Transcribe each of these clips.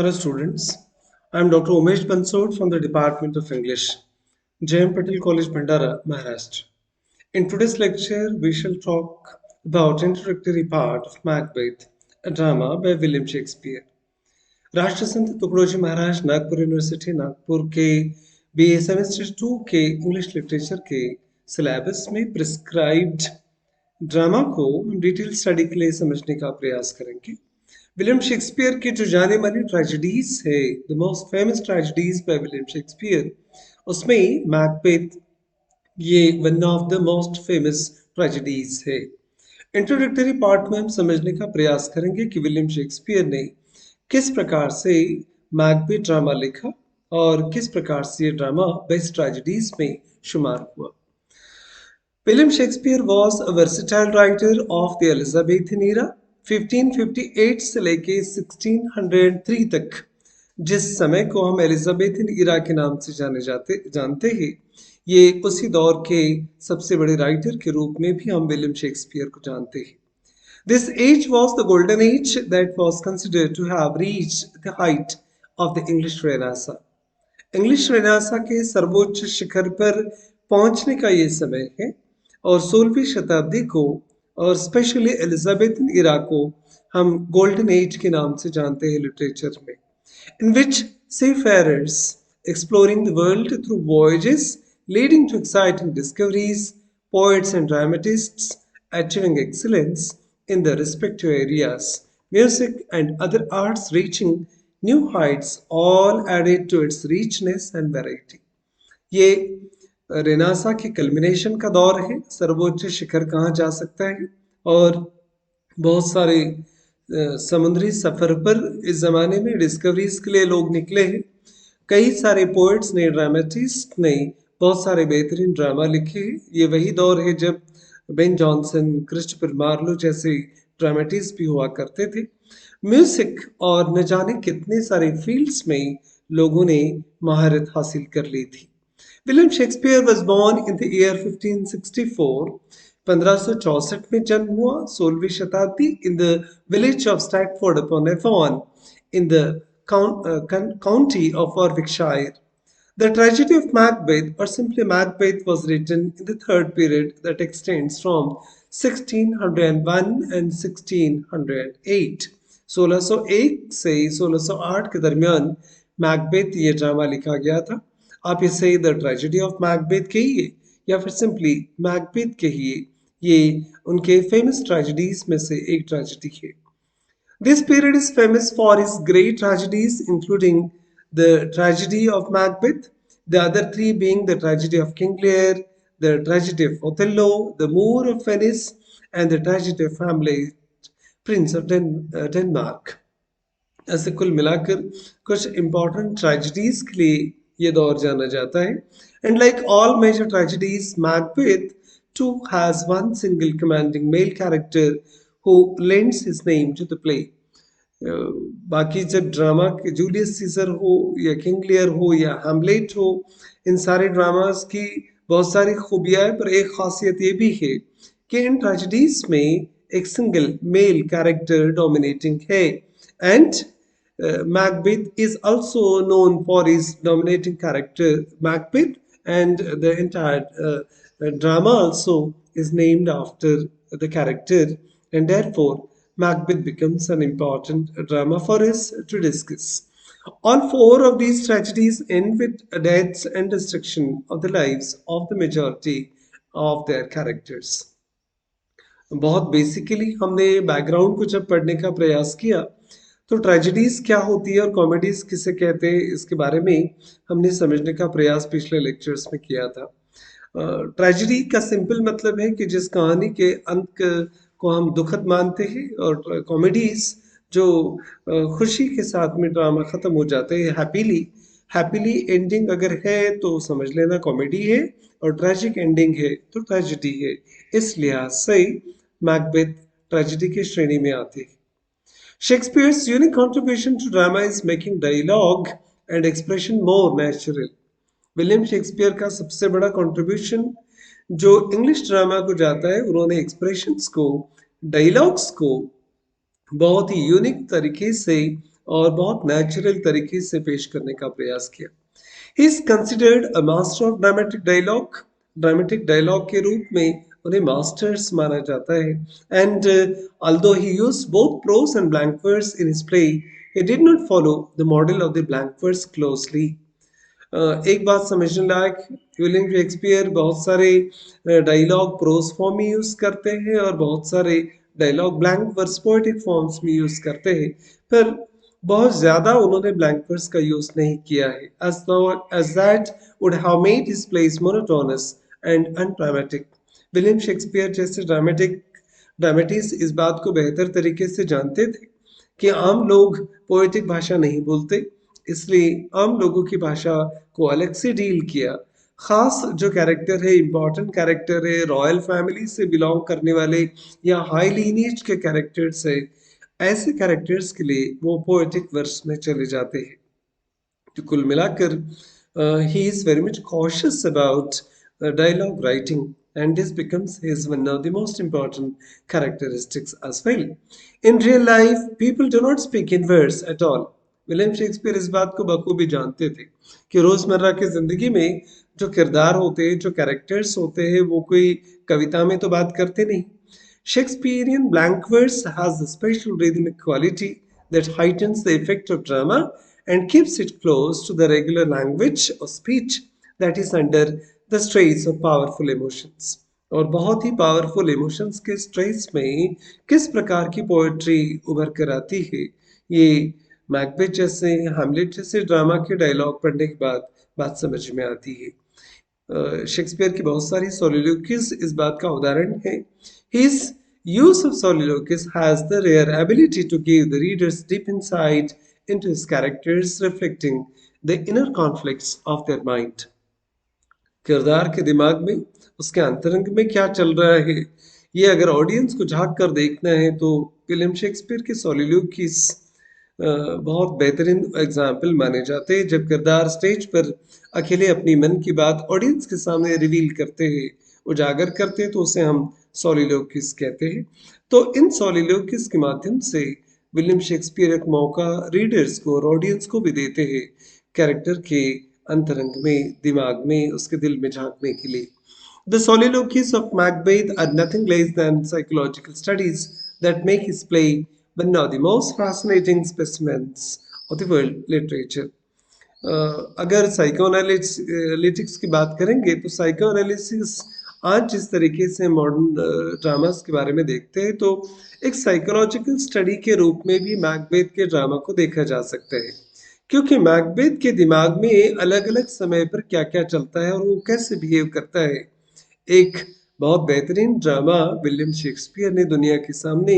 Hello students, I am Dr. Umesh Bansod from the Department of English, J.M. Patel College, Bhandara, Maharashtra. In today's lecture, we shall talk about introductory part of Macbeth, a drama by William Shakespeare. राष्ट्र संत Tukdoji Maharaj Nagpur university Nagpur के BA semester 2 के English literature के syllabus में prescribed drama को हम detail study के लिए समझने का प्रयास करेंगे। विलियम शेक्सपियर की जो जाने मानी ट्रेजेडीज है, the most famous tragedies by William Shakespeare, उसमें मैकबेथ ये one of the most famous tragedies है। इंट्रोडक्टरी पार्ट में हम समझने का प्रयास करेंगे कि विलियम शेक्सपियर ने किस प्रकार से मैकबेथ ड्रामा लिखा और किस प्रकार से ये ड्रामा बेस्ट ट्रेजेडीज में शुमार हुआ। William Shakespeare was a versatile writer of the Elizabethan era 1558 से लेके 1603 तक, जिस समय को हम एलिजाबेथन ईरा के नाम से जानते हैं, ये उसी दौर के सबसे बड़े राइटर के रूप में भी हम विलियम शेक्सपियर को जानते हैं। This age was the golden age that was considered to have reached the height of the English Renaissance. English renaissance के सर्वोच्च शिखर पर पहुंचने का ये समय है और 16वीं शताब्दी को और स्पेशली एलिजाबेथन इरा को हम गोल्डन एज के नाम से जानते हैं लिटरेचर में, इन विच seafarers exploring the world through voyages leading to exciting discoveries, poets and dramatists achieving excellence in their respective areas, music and other arts reaching new heights, all added to its richness and variety. ये Renaissance की culmination का दौर है, सर्वोच्च शिखर कहाँ जा सकता है, और बहुत सारे समुद्री सफर पर इस जमाने में डिस्कवरीज के लिए लोग निकले हैं। कई सारे पोएट्स ने, ड्रामेटिस्ट ने बहुत सारे बेहतरीन ड्रामा लिखे हैं। ये वही दौर है जब बेन जॉनसन, क्रिस्टोफर मार्लो जैसे ड्रामेटिस्ट भी हुआ करते थे। म्यूजिक और न जाने कितने सारे फील्ड्स में लोगों ने महारत हासिल कर ली थी। William Shakespeare was born in the year 1564, 1564 में जन्म हुआ, 16वीं शताब्दी, in the village of Stratford upon Avon in the county of Warwickshire. The tragedy of Macbeth, or simply Macbeth, was written in the third period that extends from 1601 and 1608. 1601 से 1608 के दरमियान Macbeth ये drama लिखा गया था। आप इसे the tragedy of Macbeth कहिए या फिर सिंपली मैकबेथ कहिए, ये उनके फेमस ट्रेजेडीज में से एक ट्रेजेडी है। This period is famous for its great tragedies, including the tragedy of Macbeth, the other three being the tragedy of King Lear, the tragedy of Othello, the Moor of Venice, and the tragedy of Hamlet, Prince of Denmark. ऐसे कुल मिलाकर कुछ important tragedies के लिए ये दौर जाना जाता है। And like all major tragedies, Macbeth too has one single commanding male character who lends his name to the play. बाकी जब ड्रामा के जूलियस सीजर हो या किंग लियर हो या हैमलेट हो, इन सारे ड्रामास की बहुत सारी खूबियां है, पर एक खासियत ये भी है कि इन ट्रेजेडीज में एक सिंगल मेल कैरेक्टर डोमिनेटिंग है। And Macbeth is also known for his dominating character Macbeth, and the entire drama also is named after the character, and therefore Macbeth becomes an important drama for us to discuss. All four of these tragedies end with deaths and destruction of the lives of the majority of their characters. बहुत basically हमने background को जब पढ़ने का प्रयास किया तो tragedies क्या होती है और कॉमेडीज किसे कहते हैं, इसके बारे में हमने समझने का प्रयास पिछले लेक्चर्स में किया था। ट्रेजेडी का सिंपल मतलब है कि जिस कहानी के अंत को हम दुखद मानते हैं, और कॉमेडीज जो खुशी के साथ में ड्रामा खत्म हो जाते हैं हैप्पीली एंडिंग अगर है तो समझ लेना कॉमेडी है, और ट्रेजिक एंडिंग है तो ट्रेजेडी है। इस लिहाज से मैकबेथ ट्रेजेडी की श्रेणी में आती है। Shakespeare's unique contribution to drama is making dialogue and expression more natural. William Shakespeare का सबसे बड़ा कंट्रीब्यूशन जो इंग्लिश ड्रामा को जाता है, उन्होंने एक्सप्रेशंस को, डायलॉग्स को बहुत ही यूनिक तरीके से और बहुत नेचुरल तरीके से पेश करने का प्रयास किया। He is considered a master of dramatic dialogue के रूप में उन्हें मास्टर्स माना जाता है। And although he used both prose and blank verse in his play, he did not follow the model of the blank verse closely. एक बात समझने लायक, विलियम शेक्सपियर बहुत सारे डायलॉग प्रोज फॉर्म में यूज करते हैं और बहुत सारे dialogue blank verse poetic forms में यूज करते हैं, पर बहुत ज्यादा उन्होंने ब्लैंक वर्स का यूज नहीं किया है, as that would have made his plays monotonous and undramatic. William Shakespeare जैसे ड्रामेटिस्ट इस बात को बेहतर तरीके से जानते थे कि आम लोग पोएटिक भाषा नहीं बोलते, इसलिए आम लोगों की भाषा को अलग से डील किया। खास जो कैरेक्टर है, इम्पोर्टेंट कैरेक्टर है, रॉयल फैमिली से बिलोंग करने वाले या हाई लीनेज के कैरेक्टर्स है, ऐसे कैरेक्टर्स के लिए वो पोएटिक वर्स में चले जाते हैं। तो कुल मिलाकर he is very much cautious about dialogue writing, and this becomes his one of the most important characteristics as well. In real life, people do not speak in verse at all. William Shakespeare इस बात को बखूबी जानते थे कि रोजमर्रा की जिंदगी में जो किरदार होते हैं, जो कैरेक्टर्स होते हैं, वो कोई कविता में तो बात करते नहीं। Shakespearean blank verse has a special rhythmic quality that heightens the effect of drama and keeps it close to the regular language or speech that is under the stress of powerful emotions. और बहुत ही powerful emotions के stress में किस प्रकार की poetry उभर कर आती है, ये मैकबेथ जैसे, हैमलेट जैसे ड्रामा के डायलॉग पढ़ने के बाद बात समझ में आती है। शेक्सपियर की बहुत सारी सोलिलोक्वीज इस बात का उदाहरण है। His use of soliloquies has the rare ability to give the readers deep insight into his characters, reflecting the inner conflicts of their mind. किरदार के दिमाग में, उसके अंतरंग में क्या चल रहा है, ये अगर ऑडियंस को झांक कर देखना है तो विलियम शेक्सपियर के सोलिलोक्वीज बहुत बेहतरीन एग्जाम्पल माने जाते हैं। जब किरदार स्टेज पर अकेले अपनी मन की बात ऑडियंस के सामने रिवील करते हैं, उजागर करते हैं, तो उसे हम सोलिलोक्वीज कहते हैं। तो इन सोलिलोक्वीज के माध्यम से विलियम शेक्सपियर एक मौका रीडर्स को और ऑडियंस को भी देते हैं कैरेक्टर के अंतरंग में, दिमाग में, उसके दिल में झांकने के लिए। The soliloquies of Macbeth are nothing less than psychological studies that make his play one of the most fascinating specimens of the world literature. अगर साइकोएनालिटिक्स की बात करेंगे तो साइकोएनालिसिस आज जिस तरीके से मॉडर्न ड्रामास के बारे में देखते हैं, तो एक साइकोलॉजिकल स्टडी के रूप में भी मैकबेथ के ड्रामा को देखा जा सकता है, क्योंकि मैकबेथ के दिमाग में अलग अलग समय पर क्या क्या चलता है और वो कैसे बिहेव करता है, एक बहुत बेहतरीन ड्रामा विलियम शेक्सपियर ने दुनिया के सामने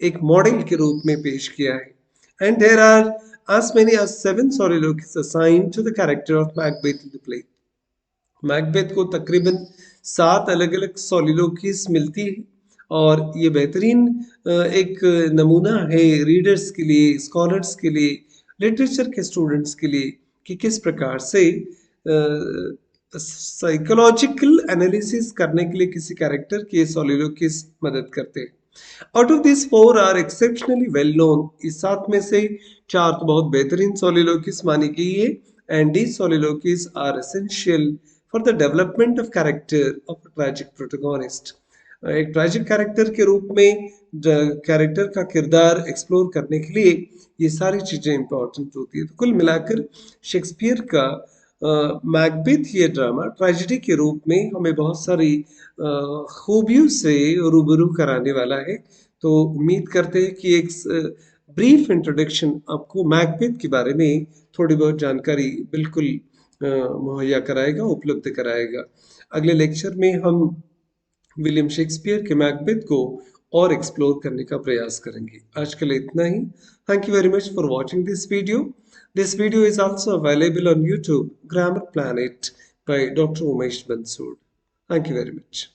एक मॉडल के रूप में पेश किया है। And there are as many as 7 soliloquies assigned to the character of Macbeth in the play. Macbeth को तकरीबन 7 अलग अलग सोलिलोक्वीज मिलती है, और ये बेहतरीन एक नमूना है रीडर्स के लिए, स्कॉलर्स के लिए, लिटरेचर के स्टूडेंट्स के लिए कि किस प्रकार से साइकोलॉजिकल एनालिसिस करने के लिए किसी कैरेक्टर के सोलिलोक्वीज मदद करते हैं। Out of this 4 are exceptionally well known. इस 7 में से 4 तो बहुत बेहतरीन सोलिलोक्वीज मानी गई है, and these soliloquies are essential for the development of character of a tragic protagonist. एक ट्रैजिक कैरेक्टर के रूप में कैरेक्टर का किरदार एक्सप्लोर करने के लिए ये सारी चीजें इंपॉर्टेंट होती है। तो कुल मिलाकर शेक्सपियर का मैकबेथ ये ड्रामा ट्रेजेडी के रूप में हमें बहुत सारी खूबियों से रूबरू कराने वाला है। तो उम्मीद करते हैं कि एक ब्रीफ इंट्रोडक्शन आपको मैकबेथ के बारे में थोड़ी बहुत जानकारी बिल्कुल मुहैया कराएगा, उपलब्ध कराएगा। अगले लेक्चर में हम विलियम शेक्सपियर के मैकबेथ को और एक्सप्लोर करने का प्रयास करेंगे। आज के लिए इतना ही। Thank you very much for watching this video. This video is also available on YouTube, Grammar Planet by Dr. Umesh Bansood. Thank you very much.